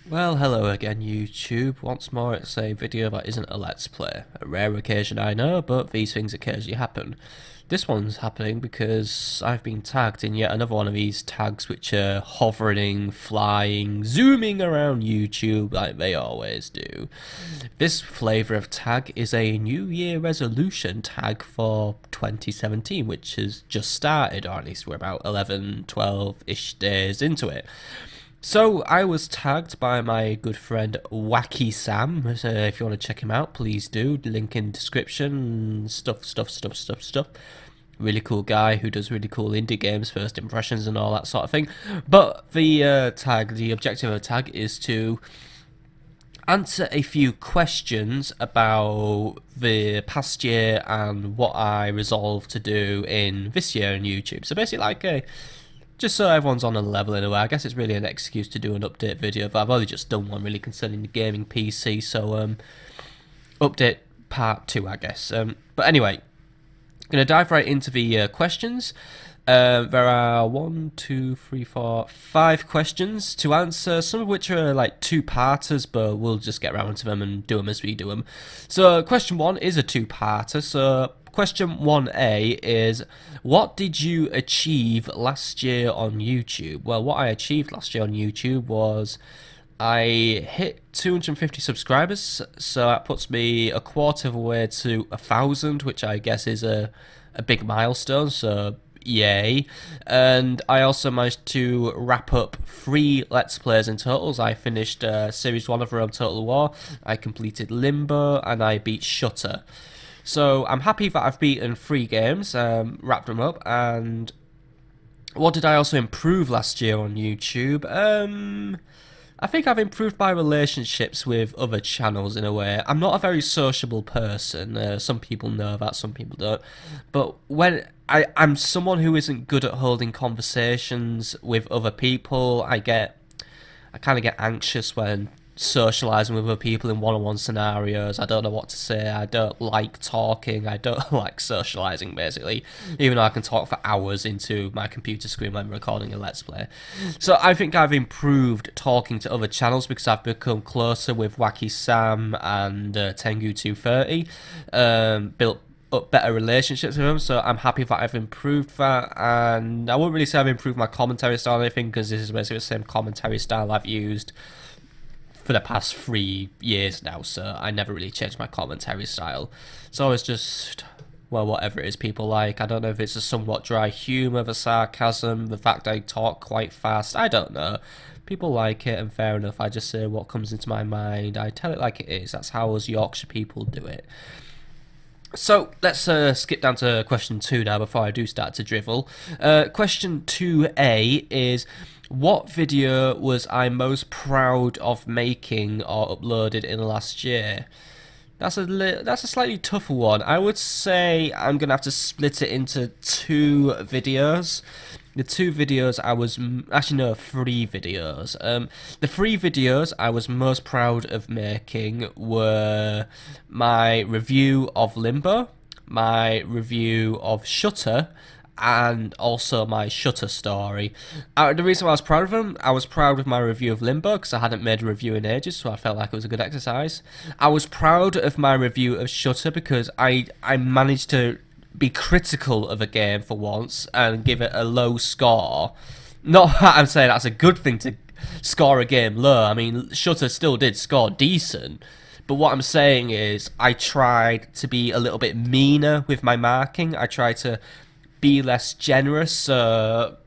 Well, hello again YouTube. Once more it's a video that isn't a let's play. A rare occasion I know, but these things occasionally happen. This one's happening because I've been tagged in yet another one of these tags which are hovering, flying, zooming around YouTube like they always do. This flavour of tag is a New Year resolution tag for 2017, which has just started, or at least we're about 11, 12-ish days into it. So I was tagged by my good friend Wacky Sam. So if you want to check him out, please do. Link in description. Stuff. Really cool guy who does really cool indie games, first impressions and all that sort of thing. But the the objective of the tag is to answer a few questions about the past year and what I resolved to do in this year on YouTube. So basically like a just so everyone's on a level in a way. I guess it's really an excuse to do an update video, but I've only just done one really concerning the gaming PC, so update part 2 I guess. But anyway, going to dive right into the questions. There are 5 questions to answer, some of which are like two-parters, but we'll just get around to them and do them as we do them. So question 1 is a two-parter, so question 1A is, what did you achieve last year on YouTube? Well, what I achieved last year on YouTube was I hit 250 subscribers, so that puts me a quarter of the way to 1,000, which I guess is a big milestone, so yay. And I also managed to wrap up 3 Let's Plays in totals. I finished Series 1 of Rome Total War, I completed Limbo, and I beat Shutter. So I'm happy that I've beaten 3 games, wrapped them up. And what did I also improve last year on YouTube? I think I've improved my relationships with other channels in a way. I'm not a very sociable person. Some people know that, some people don't. But when I'm someone who isn't good at holding conversations with other people, I kind of get anxious when socializing with other people in one-on-one scenarios. I don't know what to say. I don't like talking. I don't like socializing, basically, even though I can talk for hours into my computer screen when I'm recording a Let's Play. So I think I've improved talking to other channels because I've become closer with Wacky Sam and Tengu 230, built up better relationships with them, so I'm happy that I've improved that. And I wouldn't really say I've improved my commentary style or anything, because this is basically the same commentary style I've used for the past 3 years now, so I never really changed my commentary style. So it's just, well, whatever it is people like. I don't know if it's a somewhat dry humour, the sarcasm, the fact I talk quite fast, I don't know. People like it, and fair enough. I just say what comes into my mind, I tell it like it is. That's how us Yorkshire people do it. So let's skip down to question 2 now before I do start to drivel. Question 2A is, what video was I most proud of making or uploaded in the last year? That's a slightly tougher one. I would say I'm going to have to split it into 2 videos. The 2 videos I was... Actually, no, 3 videos. The 3 videos I was most proud of making were my review of Limbo, my review of Shutter, and also my Shutter story. The reason why I was proud of them, I was proud of my review of Limbo because I hadn't made a review in ages, so I felt like it was a good exercise. I was proud of my review of Shutter because I managed to be critical of a game for once and give it a low score. Not that I'm saying that's a good thing to score a game low. I mean, Shutter still did score decent. But what I'm saying is I tried to be a little bit meaner with my marking. I tried to be less generous, and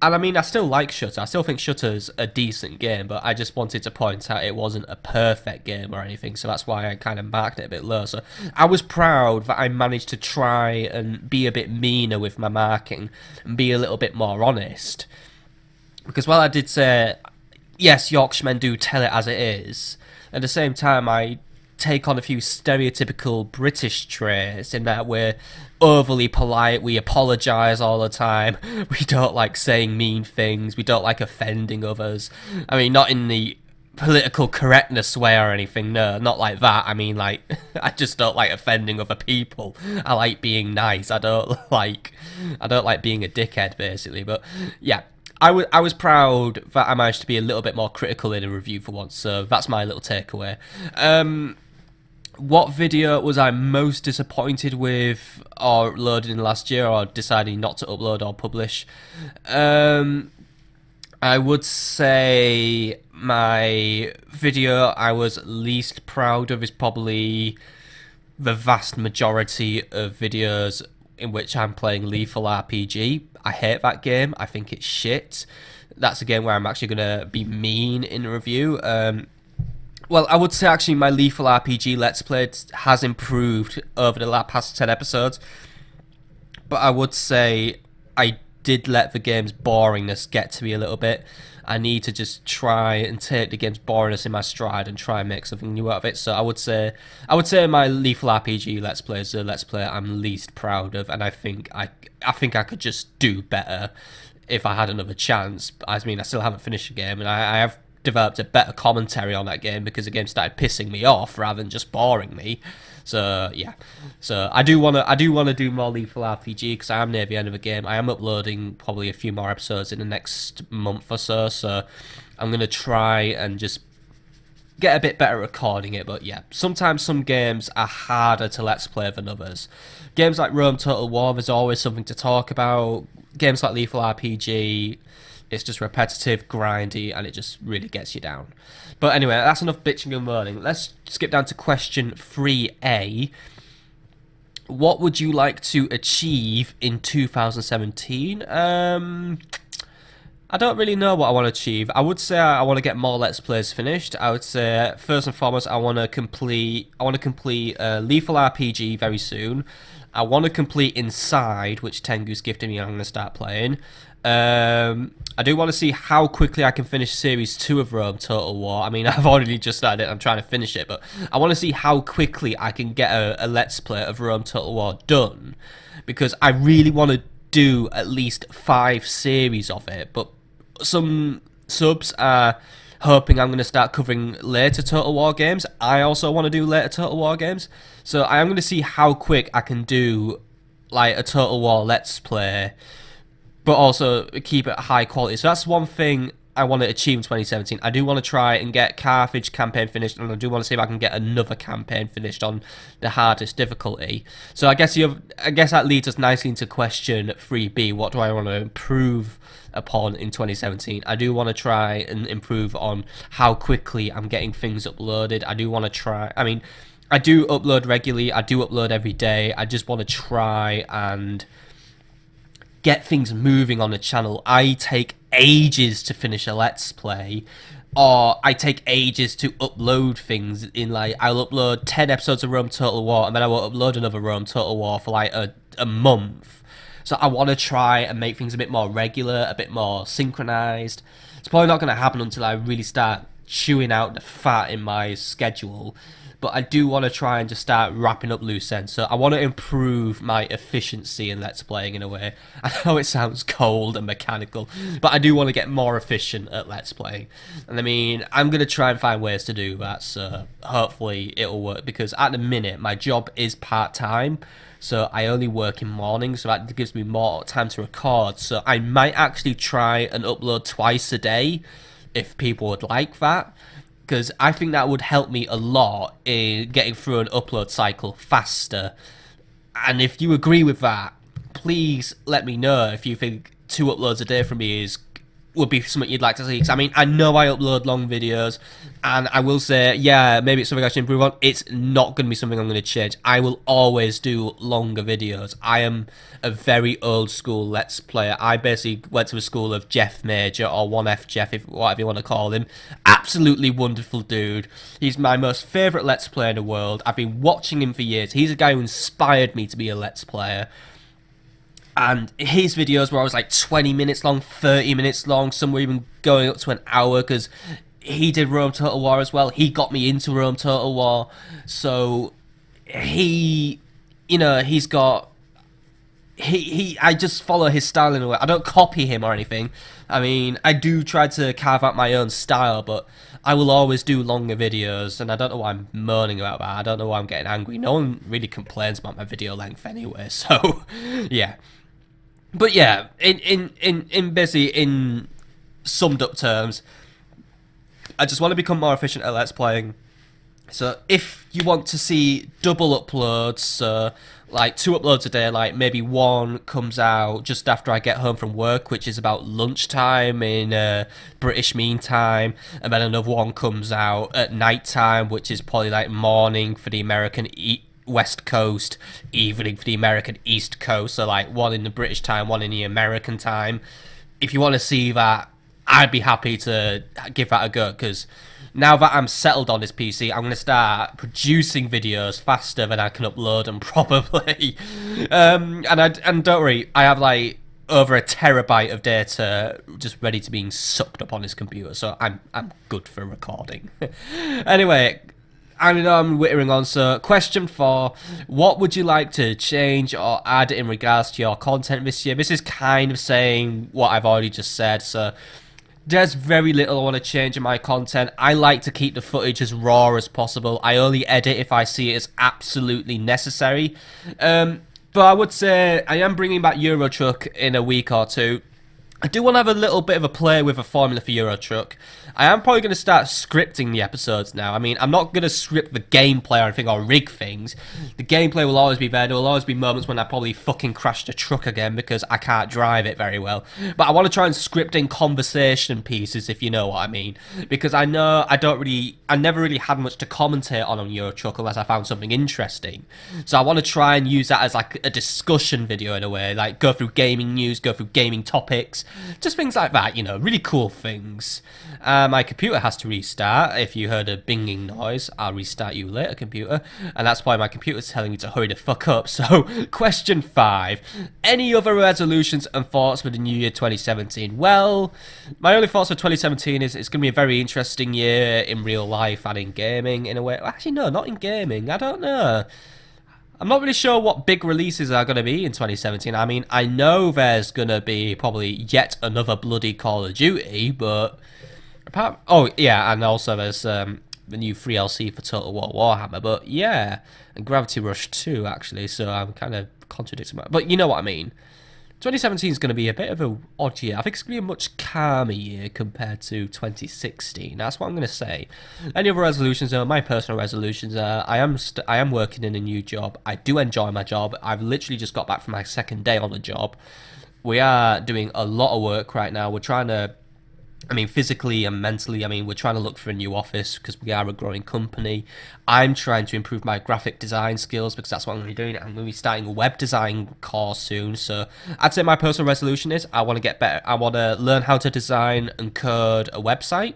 I mean, I still like Shutter. I still think Shutter's a decent game, but I just wanted to point out it wasn't a perfect game or anything, so that's why I kind of marked it a bit low. So I was proud that I managed to try and be a bit meaner with my marking and be a little bit more honest. Because while I did say, yes, Yorkshiremen do tell it as it is, at the same time I take on a few stereotypical British traits in that we're overly polite, we apologise all the time, we don't like saying mean things, we don't like offending others. I mean, not in the political correctness way or anything, no, not like that. I mean, like, I just don't like offending other people. I like being nice. I don't like being a dickhead, basically. But yeah, I was proud that I managed to be a little bit more critical in a review for once, so that's my little takeaway. What video was I most disappointed with, or uploading last year, or deciding not to upload or publish? I would say my video I was least proud of is probably the vast majority of videos in which I'm playing Lethal RPG. I hate that game. I think it's shit. That's a game where I'm actually going to be mean in a review. Well, I would say actually my Lethal RPG Let's Play has improved over the past 10 episodes. But I would say I did let the game's boringness get to me a little bit. I need to just try and take the game's boringness in my stride and try and make something new out of it. So I would say my Lethal RPG Let's Play is the Let's Play I'm least proud of, and I think I could just do better if I had another chance. I mean, I still haven't finished the game, and I have developed a better commentary on that game because the game started pissing me off rather than just boring me. So yeah, so I do wanna do more Lethal RPG because I am near the end of the game. I am uploading probably a few more episodes in the next month or so. So I'm gonna try and just get a bit better at recording it. But yeah, sometimes some games are harder to let's play than others. Games like Rome Total War, there's always something to talk about. Games like Lethal RPG, it's just repetitive, grindy, and it just really gets you down. But anyway, that's enough bitching and moaning. Let's skip down to question 3A. What would you like to achieve in 2017? I don't really know what I want to achieve. I would say I want to get more Let's Plays finished. I would say, first and foremost, I want to complete Lethal RPG very soon. I want to complete Inside, which Tengu's gifted me and I'm going to start playing. I do want to see how quickly I can finish Series 2 of Rome Total War. I mean, I've already just started it, I'm trying to finish it, but I want to see how quickly I can get a Let's Play of Rome Total War done, because I really want to do at least 5 series of it, but some subs are hoping I'm going to start covering later Total War games. I also want to do later Total War games, so I am going to see how quick I can do like a Total War Let's Play, but also keep it high quality. So that's one thing I want to achieve in 2017. I do want to try and get Carthage campaign finished, and I do want to see if I can get another campaign finished on the hardest difficulty. So I guess that leads us nicely into question 3B. What do I want to improve upon in 2017? I do want to try and improve on how quickly I'm getting things uploaded. I do want to try, I mean, I do upload regularly. I do upload every day. I just want to try and get things moving on the channel. I take ages to finish a Let's Play, or I take ages to upload things. In like, I'll upload 10 episodes of Rome Total War, and then I will upload another Rome Total War for like a month. So I want to try and make things a bit more regular, a bit more synchronized. It's probably not going to happen until I really start chewing out the fat in my schedule, but I do want to try and just start wrapping up loose ends. So I want to improve my efficiency in Let's Playing in a way. I know it sounds cold and mechanical, but I do want to get more efficient at Let's Playing. And I mean, I'm going to try and find ways to do that, so hopefully it'll work, because at the minute my job is part-time, so I only work in mornings, so that gives me more time to record. So I might actually try and upload twice a day if people would like that, because I think that would help me a lot in getting through an upload cycle faster. And if you agree with that, please let me know if you think 2 uploads a day from me would be something you'd like to see. 'Cause I mean, I know I upload long videos, and I will say, yeah, maybe it's something I should improve on. It's not going to be something I'm going to change. I will always do longer videos. I am a very old school Let's Player. I basically went to a school of Jeff Major, or 1F Jeff, whatever you want to call him. Absolutely wonderful dude. He's my most favourite Let's Player in the world. I've been watching him for years. He's a guy who inspired me to be a Let's Player. And his videos were always like 20 minutes long, 30 minutes long, some were even going up to an hour, because he did Rome Total War as well. He got me into Rome Total War. So he, you know, he's got, I just follow his style in a way. I don't copy him or anything. I mean, I do try to carve out my own style, but I will always do longer videos, and I don't know why I'm moaning about that. I don't know why I'm getting angry. No one really complains about my video length anyway, so yeah. But yeah, in basically in summed up terms, I just want to become more efficient at Let's Playing. So if you want to see double uploads, like 2 uploads a day, like maybe one comes out just after I get home from work, which is about lunchtime in British Mean Time, and then another one comes out at night time, which is probably like morning for the American West Coast, evening for the American East Coast, so like one in the British time, one in the American time. If you want to see that, I'd be happy to give that a go, because now that I'm settled on this PC, I'm going to start producing videos faster than I can upload them probably. And don't worry, I have like over 1 terabyte of data just ready to being sucked up on this computer, so I'm good for recording. Anyway, I know I'm wittering on, so question 4, what would you like to change or add in regards to your content this year? This is kind of saying what I've already just said, so there's very little I want to change in my content. I like to keep the footage as raw as possible. I only edit if I see it as absolutely necessary. But I would say I am bringing back Euro Truck in a week or 2. I do want to have a little bit of a play with a formula for Euro Truck. I am probably going to start scripting the episodes now. I mean, I'm not going to script the gameplay or anything or rig things. The gameplay will always be there. There will always be moments when I probably fucking crash the truck again because I can't drive it very well. But I want to try and script in conversation pieces, if you know what I mean. Because I know I never really had much to commentate on Euro Truck unless I found something interesting. So I want to try and use that as like a discussion video in a way. Like go through gaming news, go through gaming topics. Just things like that, you know, really cool things. My computer has to restart. If you heard a binging noise, I'll restart you later, computer. And that's why my computer's telling me to hurry the fuck up. So, question 5. Any other resolutions and thoughts for the new year 2017? Well, my only thoughts for 2017 is it's going to be a very interesting year in real life and in gaming in a way. Actually, no, not in gaming. I don't know. I'm not really sure what big releases are going to be in 2017. I mean, I know there's going to be probably yet another bloody Call of Duty, but oh, yeah, and also there's the new 3LC for Total War Warhammer, but yeah, and Gravity Rush 2, actually, so I'm kind of contradicting that. But you know what I mean. 2017 is going to be a bit of an odd year. I think it's going to be a much calmer year compared to 2016. That's what I'm going to say. Any other resolutions? My personal resolutions are I am working in a new job. I do enjoy my job. I've literally just got back from my 2nd day on the job. We are doing a lot of work right now. We're trying to, I mean, physically and mentally, I mean, we're trying to look for a new office because we are a growing company. I'm trying to improve my graphic design skills because that's what I'm going to be doing. I'm going to be starting a web design course soon. So I'd say my personal resolution is I want to get better. I want to learn how to design and code a website.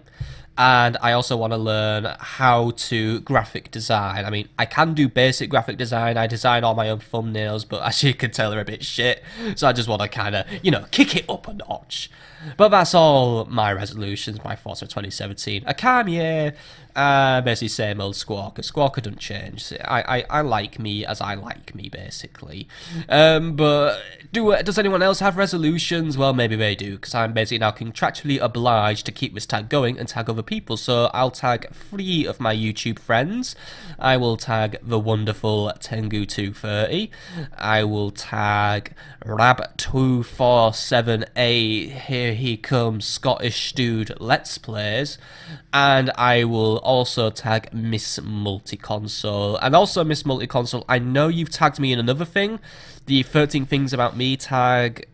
And I also want to learn how to graphic design. I mean, I can do basic graphic design. I design all my own thumbnails, but as you can tell, they're a bit shit. So I just want to kind of, you know, kick it up a notch. But that's all my resolutions, my thoughts for 2017. A calm year, basically same old Squawker. Squawker doesn't change. I like me as I like me, basically. But does anyone else have resolutions? Well, maybe they do, because I'm basically now contractually obliged to keep this tag going and tag other people. So I'll tag 3 of my YouTube friends. I will tag the wonderful Tengu230. I will tag Rab2478. Here he comes, Scottish dude. Let's Plays. And I will also tag Miss Multiconsole. And also, Miss Multiconsole, I know you've tagged me in another thing, the 13 Things About Me tag.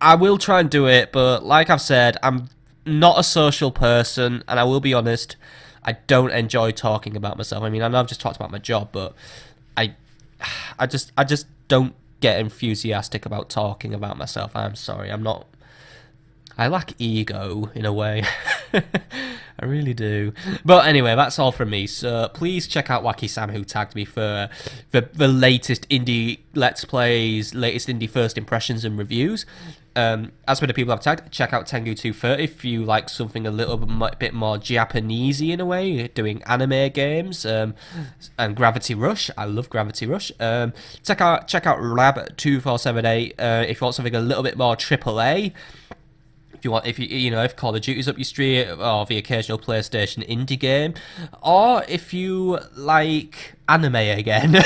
I will try and do it, but like I've said, I'm not a social person, and I will be honest, I don't enjoy talking about myself. I mean, I know I've just talked about my job, but I just don't get enthusiastic about talking about myself. I'm sorry, I lack ego in a way. I really do. But anyway, that's all from me. So please check out Wacky Sam, who tagged me for the latest indie Let's Plays, latest indie first impressions and reviews. As for the people I've tagged, check out Tengu230 if you like something a little bit more Japanesey in a way, doing anime games, and Gravity Rush. I love Gravity Rush. Check out Rab2478 if you want something a little bit more AAA. If you want, if Call of Duty's up your street, or the occasional PlayStation indie game, or if you like anime again,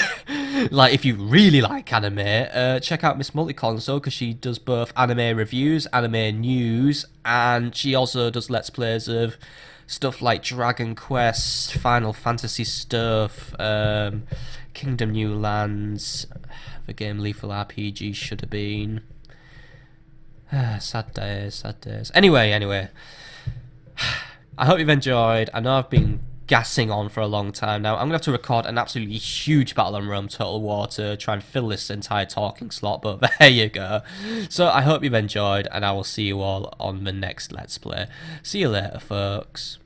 like if you really like anime, check out Miss Multiconsole, because she does both anime reviews, anime news, and she also does Let's Plays of stuff like Dragon Quest, Final Fantasy stuff, Kingdom New Lands, the game Lethal RPG should have been. Sad days, sad days. Anyway. I hope you've enjoyed. I know I've been gassing on for a long time now. I'm going to have to record an absolutely huge Battle on Rome Total War to try and fill this entire talking slot, but there you go. So I hope you've enjoyed, and I will see you all on the next Let's Play. See you later, folks.